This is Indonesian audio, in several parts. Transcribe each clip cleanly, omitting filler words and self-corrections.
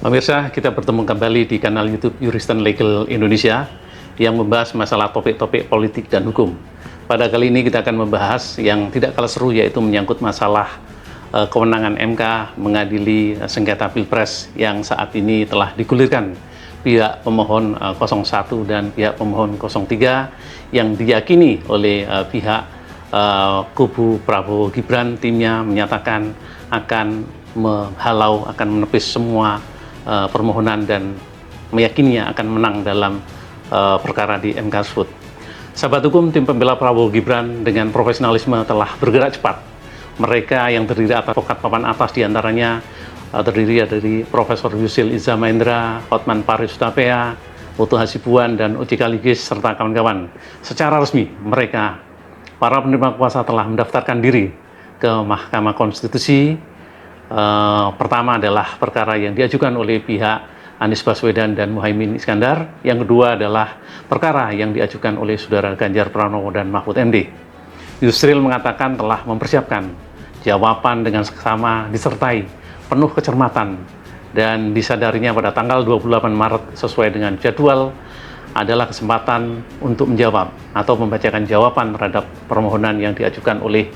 Pemirsa, kita bertemu kembali di kanal YouTube Juristen Legal Indonesia yang membahas masalah topik-topik politik dan hukum. Pada kali ini kita akan membahas yang tidak kalah seru, yaitu menyangkut masalah kewenangan MK mengadili sengketa Pilpres yang saat ini telah digulirkan pihak pemohon 01 dan pihak pemohon 03 yang diyakini oleh pihak kubu Prabowo Gibran. Timnya menyatakan akan menghalau, akan menepis semua permohonan dan meyakininya akan menang dalam perkara di MK tersebut. Sahabat hukum, tim pembela Prabowo Gibran dengan profesionalisme telah bergerak cepat. Mereka yang terdiri atas advokat papan atas diantaranya terdiri dari Profesor Yusril Iza Mahendra, Hotman Paris Hutapea, Putu Hasibuan, dan Uci Kaligis, serta kawan-kawan. Secara resmi, mereka, para penerima kuasa, telah mendaftarkan diri ke Mahkamah Konstitusi. Pertama adalah perkara yang diajukan oleh pihak Anies Baswedan dan Muhaimin Iskandar. Yang kedua adalah perkara yang diajukan oleh saudara Ganjar Pranowo dan Mahfud MD. Yusril mengatakan telah mempersiapkan jawaban dengan seksama disertai penuh kecermatan, dan disadarinya pada tanggal 28 Maret sesuai dengan jadwal adalah kesempatan untuk menjawab atau membacakan jawaban terhadap permohonan yang diajukan oleh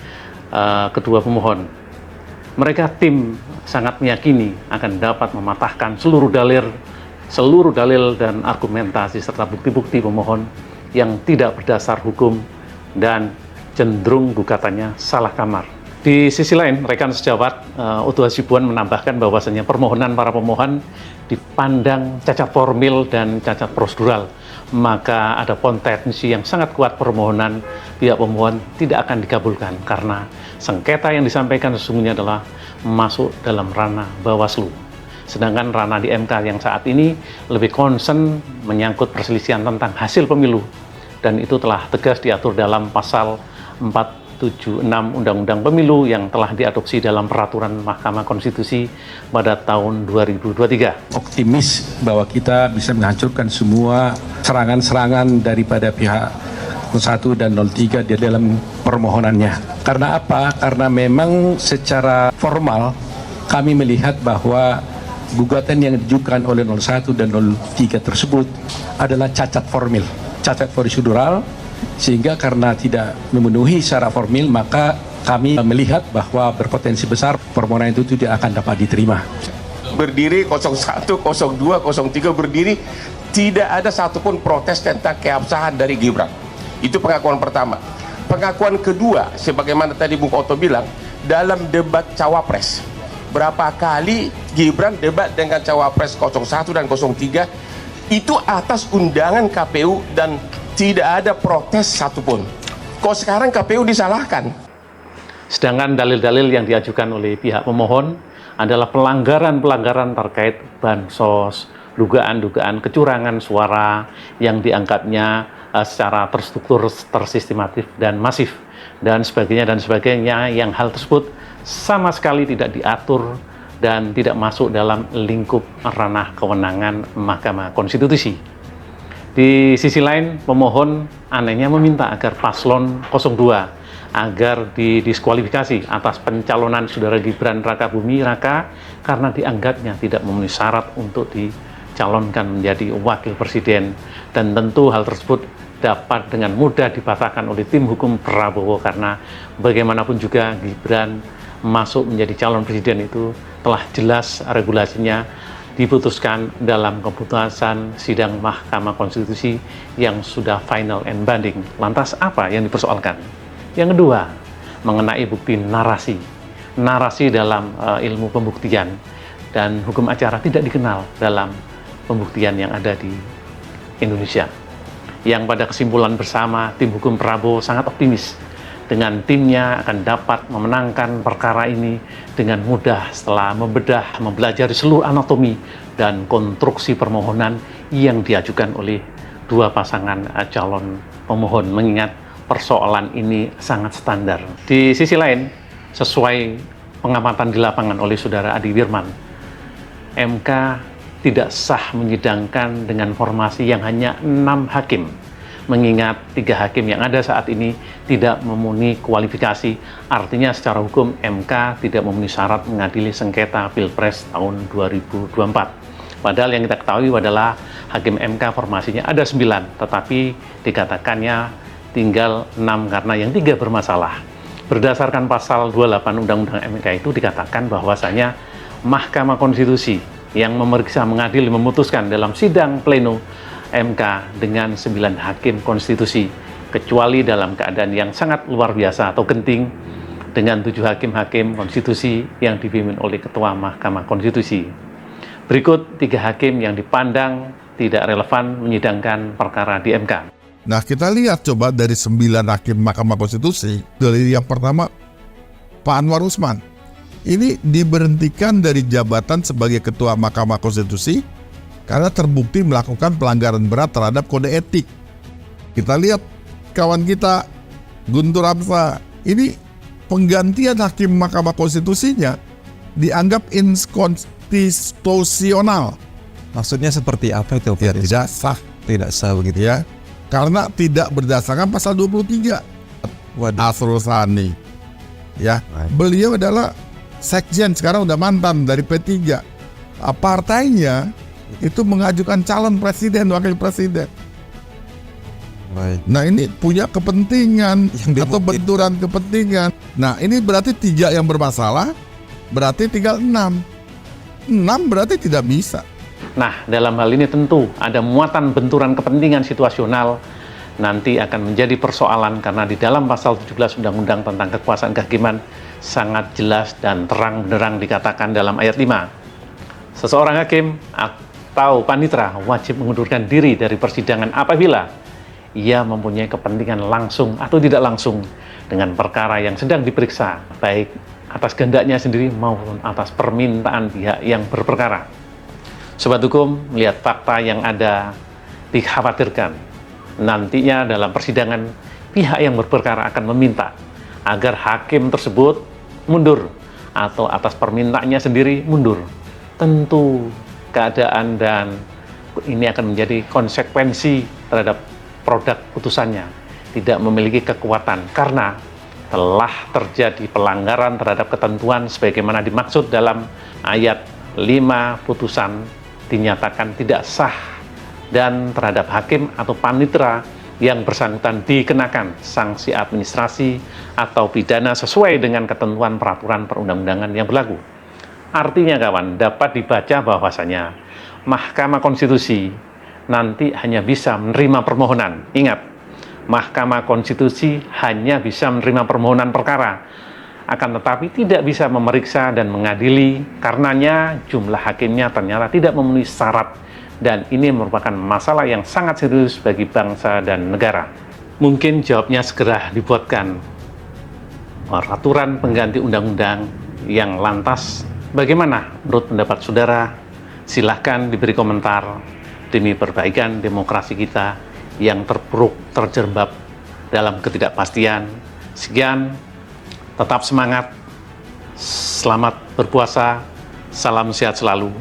kedua pemohon. Mereka tim sangat meyakini akan dapat mematahkan seluruh dalil dan argumentasi serta bukti-bukti pemohon yang tidak berdasar hukum dan cenderung gugatannya salah kamar. Di sisi lain, rekan sejawat Utu Hasibuan menambahkan bahwasanya permohonan para pemohon dipandang cacat formil dan cacat prosedural, maka ada potensi yang sangat kuat permohonan pihak pemohon tidak akan dikabulkan karena sengketa yang disampaikan sesungguhnya adalah masuk dalam ranah Bawaslu. Sedangkan ranah di MK yang saat ini lebih concern menyangkut perselisihan tentang hasil pemilu, dan itu telah tegas diatur dalam pasal 476 Undang-Undang Pemilu yang telah diadopsi dalam peraturan Mahkamah Konstitusi pada tahun 2023. Optimis bahwa kita bisa menghancurkan semua serangan-serangan daripada pihak 01 dan 03 di dalam permohonannya. Karena apa? Karena memang secara formal kami melihat bahwa gugatan yang diajukan oleh 01 dan 03 tersebut adalah cacat formil, cacat prosedural, sehingga karena tidak memenuhi secara formil maka kami melihat bahwa berpotensi besar permohonan itu tidak akan dapat diterima. Berdiri 01, 02, 03 berdiri, tidak ada satupun protes tentang keabsahan dari Gibran. Itu pengakuan pertama. Pengakuan kedua, sebagaimana tadi Bung Otto bilang, dalam debat cawapres, berapa kali Gibran debat dengan cawapres 01 dan 03 itu atas undangan KPU dan tidak ada protes satupun. Kok sekarang KPU disalahkan? Sedangkan dalil-dalil yang diajukan oleh pihak pemohon adalah pelanggaran-pelanggaran terkait bansos, dugaan-dugaan kecurangan suara yang dianggapnya secara terstruktur, tersistematif, dan masif, dan sebagainya, yang hal tersebut sama sekali tidak diatur dan tidak masuk dalam lingkup ranah kewenangan Mahkamah Konstitusi. Di sisi lain, pemohon anehnya meminta agar paslon 02 agar didiskualifikasi atas pencalonan saudara Gibran Rakabumi Raka karena dianggapnya tidak memenuhi syarat untuk dicalonkan menjadi wakil presiden, dan tentu hal tersebut dapat dengan mudah dipatahkan oleh tim hukum Prabowo karena bagaimanapun juga Gibran masuk menjadi calon presiden itu telah jelas regulasinya diputuskan dalam keputusan sidang Mahkamah Konstitusi yang sudah final and binding. Lantas apa yang dipersoalkan? Yang kedua, mengenai bukti narasi. Narasi dalam ilmu pembuktian dan hukum acara tidak dikenal dalam pembuktian yang ada di Indonesia. Yang pada kesimpulan bersama, tim hukum Prabowo sangat optimis dengan timnya akan dapat memenangkan perkara ini dengan mudah setelah membedah, mempelajari seluruh anatomi dan konstruksi permohonan yang diajukan oleh dua pasangan calon pemohon, mengingat persoalan ini sangat standar. Di sisi lain, sesuai pengamatan di lapangan oleh saudara Adi Wirman, MK tidak sah menyidangkan dengan formasi yang hanya 6 hakim, mengingat 3 hakim yang ada saat ini tidak memenuhi kualifikasi. Artinya secara hukum MK tidak memenuhi syarat mengadili sengketa Pilpres tahun 2024. Padahal yang kita ketahui adalah hakim MK formasinya ada 9, tetapi dikatakannya tinggal 6 karena yang 3 bermasalah. Berdasarkan pasal 28 Undang-Undang MK itu dikatakan bahwasanya Mahkamah Konstitusi yang memeriksa, mengadili, memutuskan dalam sidang pleno MK dengan 9 hakim konstitusi, kecuali dalam keadaan yang sangat luar biasa atau genting dengan 7 hakim-hakim konstitusi yang dipimpin oleh Ketua Mahkamah Konstitusi. Berikut 3 hakim yang dipandang tidak relevan menyidangkan perkara di MK. Nah, kita lihat coba dari 9 hakim Mahkamah Konstitusi. Dari yang pertama, Pak Anwar Usman. Ini diberhentikan dari jabatan sebagai Ketua Mahkamah Konstitusi karena terbukti melakukan pelanggaran berat terhadap kode etik. Kita lihat kawan kita Guntur Hamzah. Ini penggantian hakim Mahkamah Konstitusinya dianggap inkonstitusional. Maksudnya seperti apa itu? Ya, tidak sah. Tidak sah begitu Ya, karena tidak berdasarkan pasal 23. Waduh. Asrul Sani. Ya, Baik. beliau adalah sekjen, sekarang udah mantan dari P3. Partainya itu mengajukan calon presiden, wakil presiden. Baik. Nah, ini punya kepentingan Yang atau dimungkin- benturan kepentingan. Nah, ini berarti 3 yang bermasalah, berarti tinggal 6. 6 berarti tidak bisa. Nah, dalam hal ini tentu ada muatan benturan kepentingan situasional nanti akan menjadi persoalan karena di dalam pasal 17 Undang-Undang tentang Kekuasaan Kehakiman sangat jelas dan terang benderang dikatakan dalam ayat 5. Seseorang hakim atau panitera wajib mengundurkan diri dari persidangan apabila ia mempunyai kepentingan langsung atau tidak langsung dengan perkara yang sedang diperiksa, baik atas kehendaknya sendiri maupun atas permintaan pihak yang berperkara. Sobat hukum, melihat fakta yang ada, dikhawatirkan nantinya dalam persidangan pihak yang berperkara akan meminta agar hakim tersebut mundur atau atas permintaannya sendiri mundur. Tentu keadaan dan ini akan menjadi konsekuensi terhadap produk putusannya tidak memiliki kekuatan karena telah terjadi pelanggaran terhadap ketentuan sebagaimana dimaksud dalam ayat 5 putusan dinyatakan tidak sah dan terhadap hakim atau panitera yang bersangkutan dikenakan sanksi administrasi atau pidana sesuai dengan ketentuan peraturan perundang-undangan yang berlaku. Artinya kawan, dapat dibaca bahwasanya Mahkamah Konstitusi nanti hanya bisa menerima permohonan. Ingat, Mahkamah Konstitusi hanya bisa menerima permohonan perkara, akan tetapi tidak bisa memeriksa dan mengadili karenanya jumlah hakimnya ternyata tidak memenuhi syarat dan ini merupakan masalah yang sangat serius bagi bangsa dan negara. Mungkin jawabnya segera dibuatkan peraturan pengganti undang-undang yang lantas. Bagaimana menurut pendapat saudara? Silahkan diberi komentar demi perbaikan demokrasi kita yang terpuruk, terjerembab dalam ketidakpastian. Sekian, tetap semangat, selamat berpuasa, salam sehat selalu.